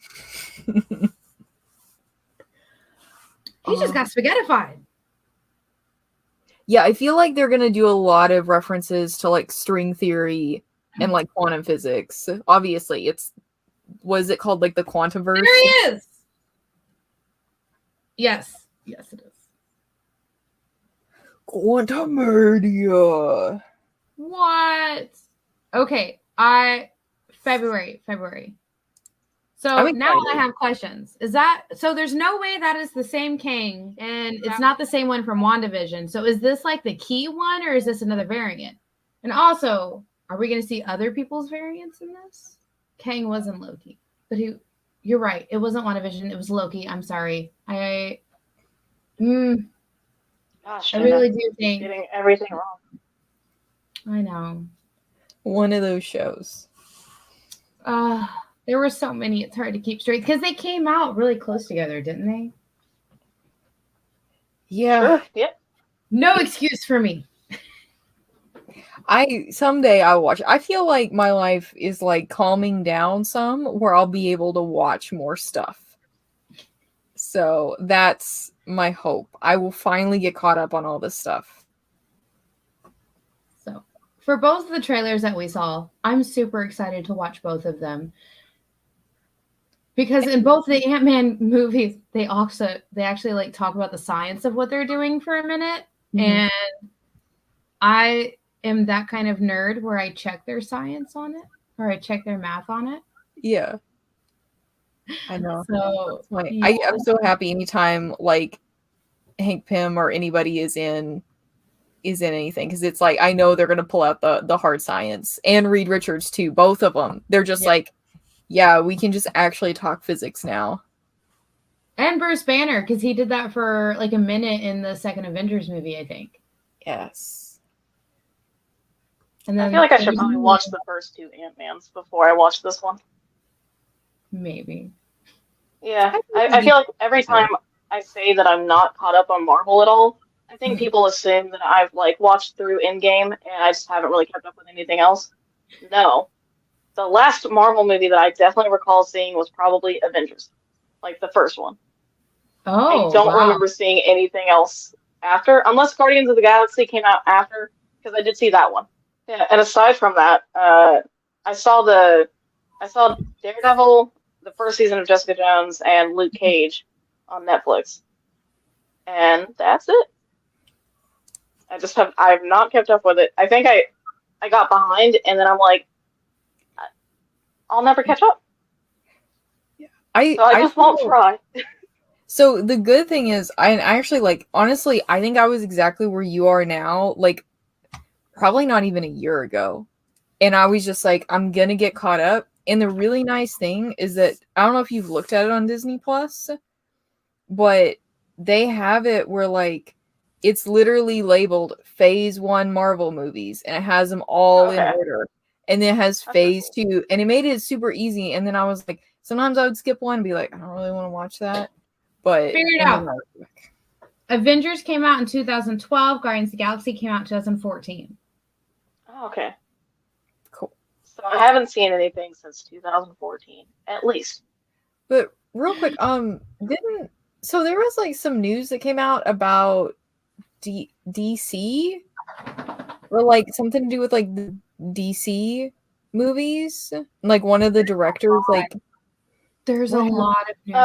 C: He just got spaghettified.
B: Yeah, I feel like they're gonna do a lot of references to string theory and quantum physics. Obviously, was it called the Quantumverse?
C: There he is. Yes, it is.
B: Quantumurdia.
C: What? Okay, February. So now I have questions. So there's no way that is the same Kang, and it's not the same one from WandaVision. So is this the key one, or is this another variant? And also, are we going to see other people's variants in this? Kang wasn't Loki, but you're right. It wasn't WandaVision. It was Loki. I'm sorry.
D: Gosh,
C: I really do think
D: getting everything wrong.
C: I know.
B: One of those shows.
C: There were so many. It's hard to keep straight because they came out really close together, didn't they?
B: Yeah.
D: Sure. Yep.
C: No excuse for me.
B: Someday I'll watch. I feel like my life is calming down some where I'll be able to watch more stuff. So that's my hope. I will finally get caught up on all this stuff.
C: So for both of the trailers that we saw, I'm super excited to watch both of them. Because in both the Ant-Man movies, they actually like talk about the science of what they're doing for a minute. Mm-hmm. And I am that kind of nerd where I check their science on it, or I check their math on it.
B: Yeah. I know.
C: So
B: yeah. I'm so happy anytime like Hank Pym or anybody is in anything, because it's like I know they're gonna pull out the hard science, and Reed Richards too. Both of them. They're just like, yeah, we can just actually talk physics now.
C: And Bruce Banner, because he did that for like a minute in the second Avengers movie, I think.
B: Yes.
C: And then
D: I feel like I should probably watch the first two Ant-Mans before I watch this one.
C: Maybe.
D: Yeah, I feel like every time I say that I'm not caught up on Marvel at all, I think people assume that I've like watched through Endgame and I just haven't really kept up with anything else. No. The last Marvel movie that I definitely recall seeing was probably Avengers, like the first one.
C: Oh,
D: I don't remember seeing anything else after, unless Guardians of the Galaxy came out after, because I did see that one. Yeah, and aside from that, I saw Daredevil, the first season of Jessica Jones, and Luke Cage on Netflix, and that's it. I've not kept up with it. I think I got behind, and then I'm like, I'll never catch up.
B: Yeah,
D: I just won't try.
B: So the good thing is, I actually like, honestly, I think I was exactly where you are now, like probably not even a year ago. And I was just like, I'm gonna get caught up. And the really nice thing is that I don't know if you've looked at it on Disney Plus, but they have it where like it's literally labeled Phase 1 Marvel movies, and it has them all in order. And then it has Phase 2, and it made it super easy. And then I was like, sometimes I would skip one and be like, I don't really want to watch that. But
C: figure it out. Avengers came out in 2012. Guardians of the Galaxy came out in 2014.
D: Oh, okay.
B: Cool.
D: So I haven't seen anything since 2014, at least.
B: But real quick, so there was like some news that came out about DC, or like something to do with like the DC movies, like one of the directors, like
C: there's a lot of news.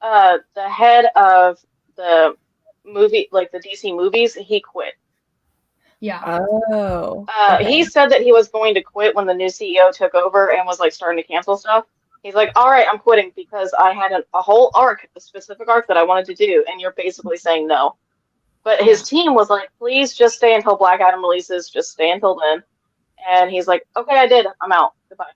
D: Oh, the head of the movie, like the DC movies, he quit.
C: Yeah.
B: Oh.
D: He said that he was going to quit when the new CEO took over and was like starting to cancel stuff. He's like, all right, I'm quitting because I had a whole arc, a specific arc that I wanted to do, and you're basically saying no. But his team was like, please just stay until Black Adam releases, just stay until then. And he's like, okay, I did. I'm out. Goodbye.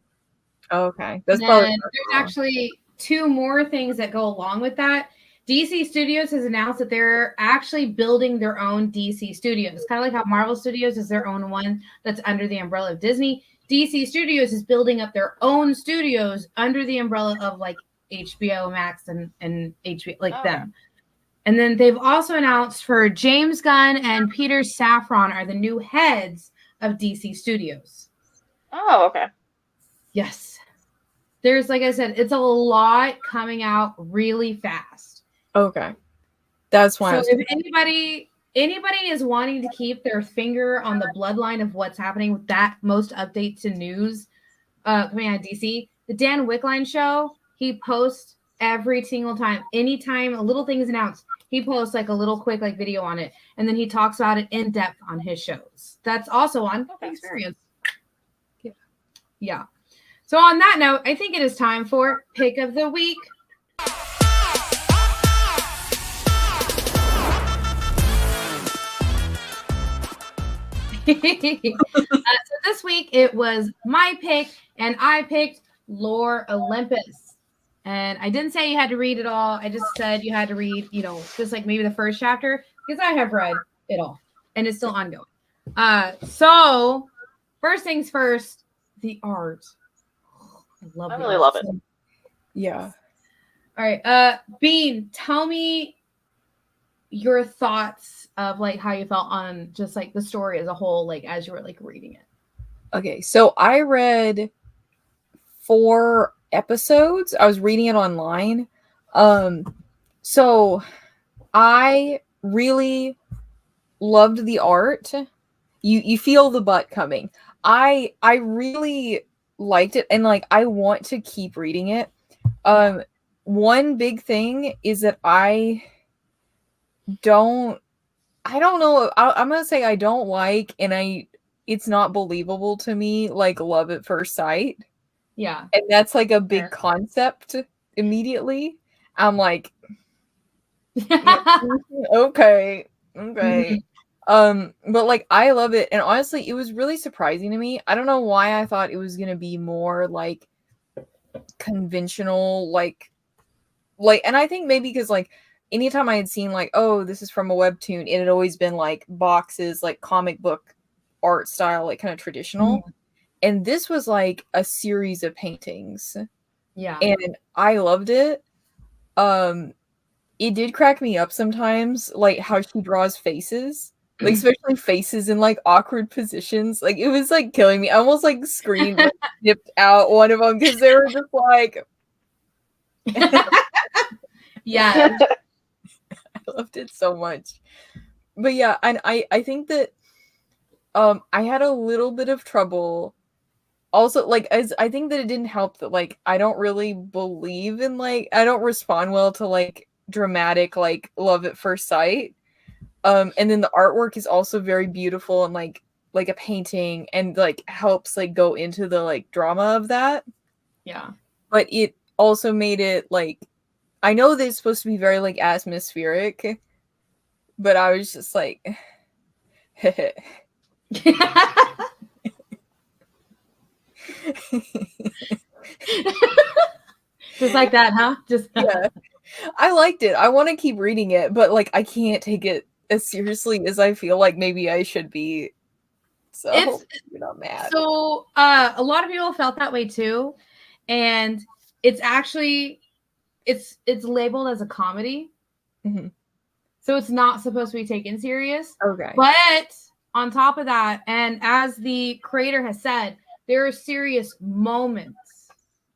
B: Okay. That's probably
C: there's actually two more things that go along with that. DC Studios has announced that they're actually building their own DC Studios. Kind of like how Marvel Studios is their own one that's under the umbrella of Disney. DC Studios is building up their own studios under the umbrella of like HBO Max and HBO, like them. And then they've also announced for James Gunn and Peter Safran are the new heads of DC Studios.
D: Oh, okay.
C: Yes. There's, like I said, it's a lot coming out really fast.
B: Okay. That's why.
C: So if anybody is wanting to keep their finger on the bloodline of what's happening with that most updates to news coming out of DC, the Dan Wickline show, he posts every single time. Anytime a little thing is announced, he posts like a little quick like video on it, and then he talks about it in depth on his shows. That's also on Experience. Yeah. So on that note, I think it is time for Pick of the Week. So this week it was my pick, and I picked Lore Olympus. And I didn't say you had to read it all. I just said you had to read, just like maybe the first chapter, because I have read it all, and it's still ongoing. So first things first, the art. I
D: really love it.
B: Yeah.
C: All right. Bean, tell me your thoughts of like how you felt on just like the story as a whole, like as you were like reading it.
B: Okay, so I read 4 episodes. I was reading it online. So I really loved the art. you feel the butt coming. I really liked it, and like I want to keep reading it. One big thing is that I don't know. I'm gonna say I don't like, and it's not believable to me, like love at first sight.
C: Yeah.
B: And that's like a big
C: Fair.
B: concept immediately. I'm like, okay. But like I love it, and honestly, it was really surprising to me. I don't know why I thought it was gonna be more like conventional, like, and I think maybe because like anytime I had seen like, oh, this is from a webtoon, it had always been like boxes, like comic book art style, like kind of traditional. And this was like a series of paintings.
C: Yeah.
B: And I loved it. It did crack me up sometimes, like how she draws faces. Like especially faces in like awkward positions. Like it was like killing me. I almost like screamed, like, snipped out one of them because they were just like
C: Yeah.
B: I loved it so much. But yeah, and I think that I had a little bit of trouble also, like, as I think that it didn't help that like I don't really believe in, like, I don't respond well to like dramatic like love at first sight. And then the artwork is also very beautiful and like a painting, and like helps like go into the like drama of that.
C: Yeah.
B: But it also made it like, I know that it's supposed to be very like atmospheric, but I was just like
C: Just like that, huh? Just
B: yeah. I liked it. I want to keep reading it, but like I can't take it as seriously as I feel like maybe I should be. So you're not mad.
C: So a lot of people felt that way too, and it's actually it's labeled as a comedy, so it's not supposed to be taken serious.
B: Okay,
C: but on top of that, and as the creator has said, there are serious moments.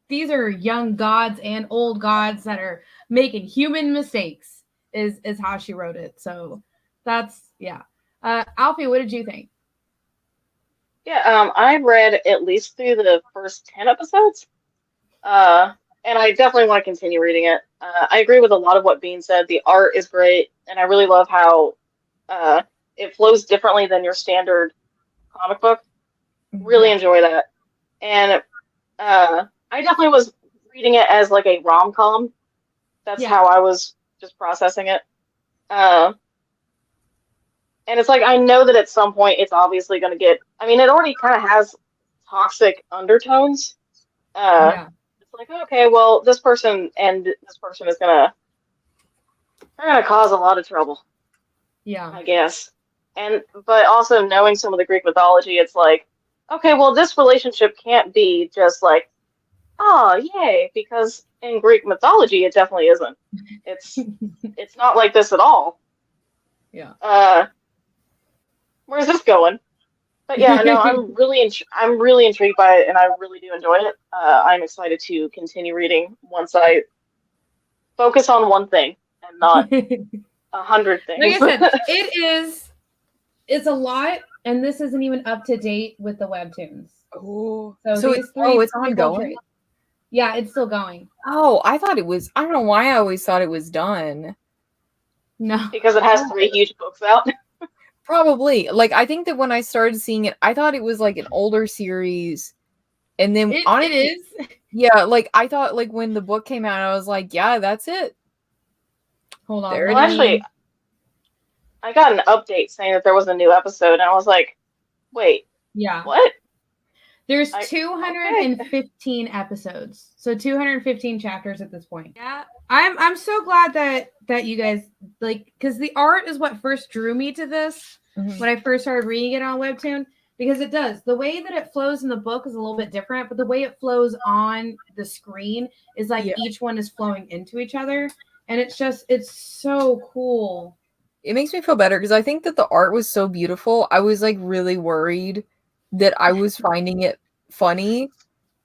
C: These are young gods and old gods that are making human mistakes, is how she wrote it. So that's, yeah. Alfie, what did you think?
D: Yeah, I read at least through the first 10 episodes. And I definitely want to continue reading it. I agree with a lot of what Bean said. The art is great, and I really love how it flows differently than your standard comic book. Really enjoy that. And I definitely was reading it as like a rom-com. That's how I was just processing it. And it's like, I know that at some point it's obviously going to get, I mean, it already kind of has toxic undertones. It's like, okay, well, this person and this person is they're gonna cause a lot of trouble.
C: Yeah.
D: I guess. But also knowing some of the Greek mythology, it's like, okay, well, this relationship can't be just like, oh, yay, because in Greek mythology, it definitely isn't. It's not like this at all.
C: Yeah.
D: Where's this going? But yeah, no, I'm really intrigued by it, and I really do enjoy it. I'm excited to continue reading once I focus on one thing and not 100 things.
C: Like I said, it's a lot, and this isn't even up to date with the webtoons.
B: Oh,
C: so
B: it's ongoing.
C: Yeah, it's still going.
B: Oh, I thought it was. I don't know why I always thought it was done.
C: No,
D: because it has 3 huge books out.
B: Probably. Like, I think that when I started seeing it, I thought it was like an older series. And then
C: it is.
B: Yeah, like I thought like when the book came out, I was like, yeah, that's it.
C: Hold on.
D: Well, actually, I got an update saying that there was a new episode, and I was like, wait.
C: Yeah.
D: What?
C: There's 215 episodes. So 215 chapters at this point. Yeah. I'm so glad that you guys like, because the art is what first drew me to this when I first started reading it on Webtoon, because it does. The way that it flows in the book is a little bit different, but the way it flows on the screen is like each one is flowing into each other. And it's so cool.
B: It makes me feel better because I think that the art was so beautiful. I was like really worried that I was finding it funny,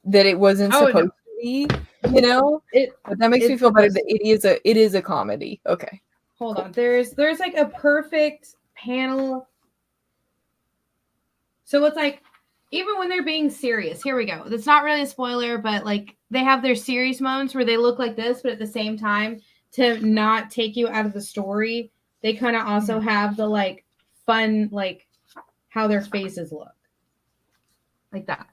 B: that it wasn't supposed to be, you know? But that makes me feel better that it is a comedy. Okay.
C: Hold on. There's like a perfect panel. So it's like, even when they're being serious, here we go. It's not really a spoiler, but like they have their serious moments where they look like this, but at the same time, to not take you out of the story, they kind of also have the like fun, like how their faces look. Like that.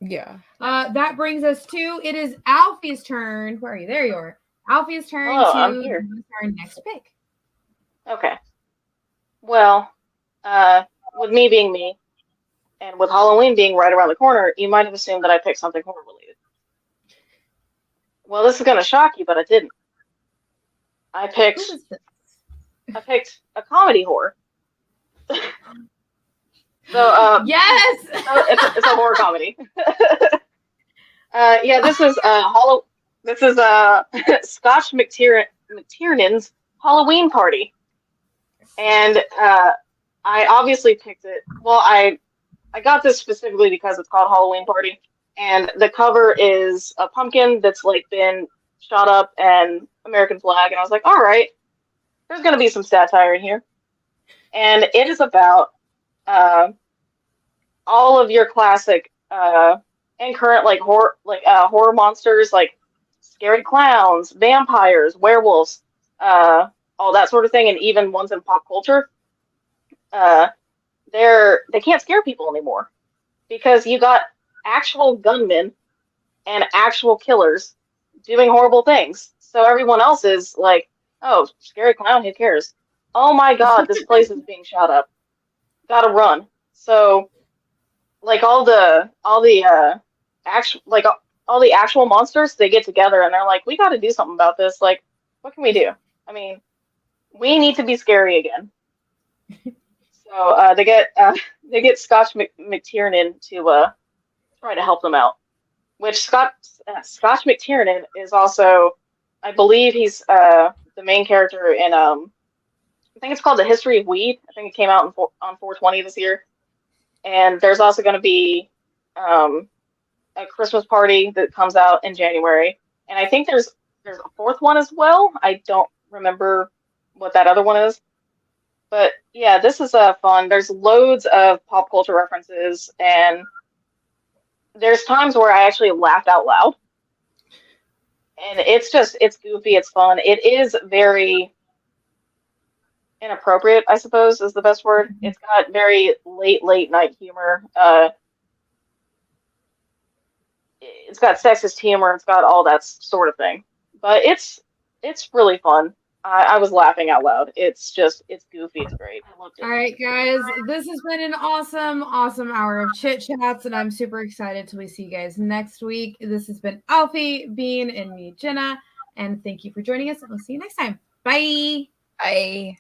B: Yeah.
C: That brings us to, it is Alfie's turn. Where are you? There you are. Alfie's turn
D: I'm here.
C: give us our next pick.
D: Okay. Well, with me being me, and with Halloween being right around the corner, you might have assumed that I picked something horror related. Well, this is gonna shock you, but I didn't. I picked a comedy horror. So
C: yes,
D: it's a horror comedy. Yeah, this is Scotch McTiernan's Halloween Party, and I obviously picked it. Well, I got this specifically because it's called Halloween Party, and the cover is a pumpkin that's like been shot up and American flag, and I was like, all right, there's gonna be some satire in here, and it is about all of your classic and current like horror monsters, like scary clowns, vampires, werewolves, all that sort of thing, and even ones in pop culture. They can't scare people anymore because you got actual gunmen and actual killers doing horrible things. So everyone else is like, oh, scary clown, who cares? Oh my God, this place is being shot up. Gotta run. So like all the actual monsters, they get together and they're like, we got to do something about this. Like, what can we do? I mean, we need to be scary again. So they get Scotch McTiernan to try to help them out. Which Scotch McTiernan is also, I believe he's the main character in I think it's called The History of Weed. I think it came out on 4/20 this year. And there's also going to be a Christmas party that comes out in January. And I think there's a fourth one as well. I don't remember what that other one is. But yeah, this is fun. There's loads of pop culture references, and there's times where I actually laughed out loud. And it's goofy, it's fun. It is very inappropriate, I suppose, is the best word. It's got very late night humor. It's got sexist humor. It's got all that sort of thing. But it's really fun. I was laughing out loud. It's goofy. It's great. I loved it.
C: All right, guys. This has been an awesome hour of chit chats, and I'm super excited till we see you guys next week. This has been Alfie, Bean, and me, Jenna. And thank you for joining us. And we'll see you next time. Bye.
B: Bye.